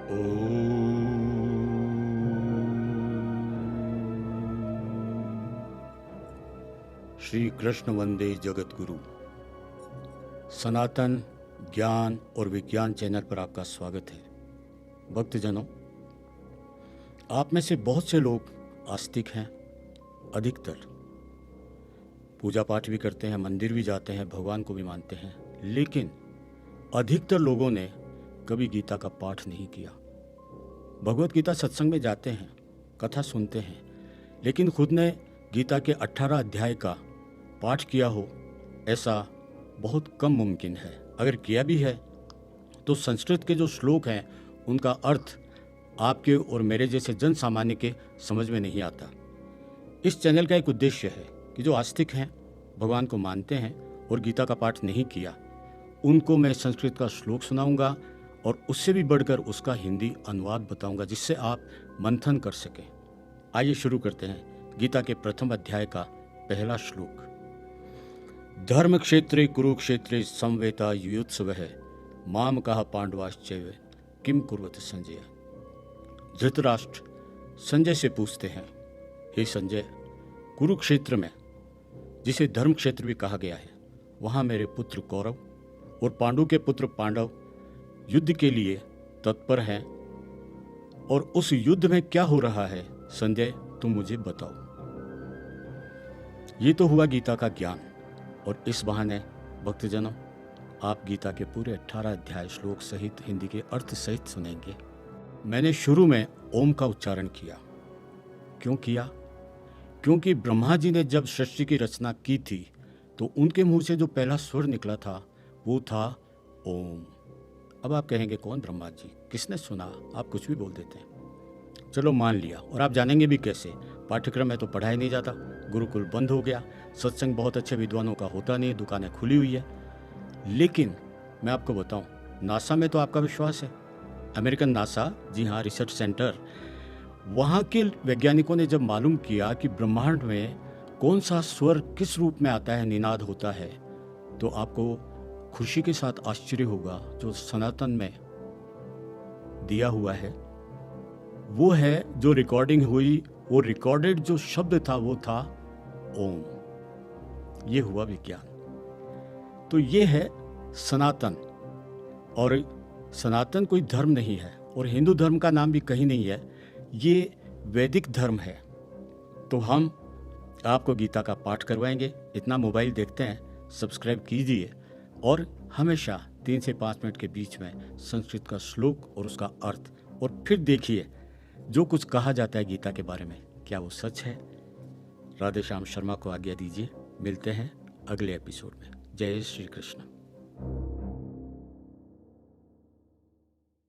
श्री कृष्ण वंदे जगत गुरु। सनातन ज्ञान और विज्ञान चैनल पर आपका स्वागत है। भक्तजनों, आप में से बहुत से लोग आस्तिक हैं, अधिकतर पूजा पाठ भी करते हैं, मंदिर भी जाते हैं, भगवान को भी मानते हैं, लेकिन अधिकतर लोगों ने कभी गीता का पाठ नहीं किया। भगवत गीता सत्संग में जाते हैं, कथा सुनते हैं, लेकिन खुद ने गीता के 18 अध्याय का पाठ किया हो, ऐसा बहुत कम मुमकिन है। अगर किया भी है तो संस्कृत के जो श्लोक हैं उनका अर्थ आपके और मेरे जैसे जन सामान्य के समझ में नहीं आता। इस चैनल का एक उद्देश्य है कि जो आस्तिक हैं, भगवान को मानते हैं और गीता का पाठ नहीं किया, उनको मैं संस्कृत का श्लोक सुनाऊंगा और उससे भी बढ़कर उसका हिंदी अनुवाद बताऊंगा, जिससे आप मंथन कर सकें। आइए शुरू करते हैं गीता के प्रथम अध्याय का पहला श्लोक। धर्म क्षेत्रे कुरुक्षेत्रे संवेता युयुत्सवः माम कहा पांडवाश्चैव किम कुर्वत संजय। धृतराष्ट्र संजय से पूछते हैं, हे संजय, कुरुक्षेत्र में, जिसे धर्म क्षेत्र भी कहा गया है, वहां मेरे पुत्र कौरव और पांडु के पुत्र पांडव युद्ध के लिए तत्पर हैं, और उस युद्ध में क्या हो रहा है संजय, तुम मुझे बताओ। ये तो हुआ गीता का ज्ञान, और इस बहाने भक्तजनों आप गीता के पूरे 18 अध्याय श्लोक सहित हिंदी के अर्थ सहित सुनेंगे। मैंने शुरू में ओम का उच्चारण किया। क्यों किया? क्योंकि ब्रह्मा जी ने जब सृष्टि की रचना की थी तो उनके मुंह से जो पहला स्वर निकला था वो था ओम। अब आप कहेंगे, कौन ब्रह्मा जी, किसने सुना? आप कुछ भी बोल देते हैं। चलो मान लिया, और आप जानेंगे भी कैसे? पाठ्यक्रम में तो पढ़ाया नहीं जाता, गुरुकुल बंद हो गया, सत्संग बहुत अच्छे विद्वानों का होता नहीं, दुकानें खुली हुई है। लेकिन मैं आपको बताऊं, नासा में तो आपका विश्वास है। अमेरिकन नासा, जी हाँ, रिसर्च सेंटर, वहाँ के वैज्ञानिकों ने जब मालूम किया कि ब्रह्मांड में कौन सा स्वर किस रूप में आता है, निनाद होता है, तो आपको खुशी के साथ आश्चर्य होगा। जो सनातन में दिया हुआ है वो है, जो रिकॉर्डिंग हुई, वो रिकॉर्डेड जो शब्द था वो था ओम। ये हुआ विज्ञान। तो ये है सनातन, और सनातन कोई धर्म नहीं है, और हिंदू धर्म का नाम भी कहीं नहीं है, ये वैदिक धर्म है। तो हम आपको गीता का पाठ करवाएंगे। इतना मोबाइल देखते हैं, सब्सक्राइब कीजिए, और हमेशा 3 से 5 मिनट के बीच में संस्कृत का श्लोक और उसका अर्थ, और फिर देखिए जो कुछ कहा जाता है गीता के बारे में, क्या वो सच है? राधे श्याम शर्मा को आज्ञा दीजिए। मिलते हैं अगले एपिसोड में। जय श्री कृष्ण।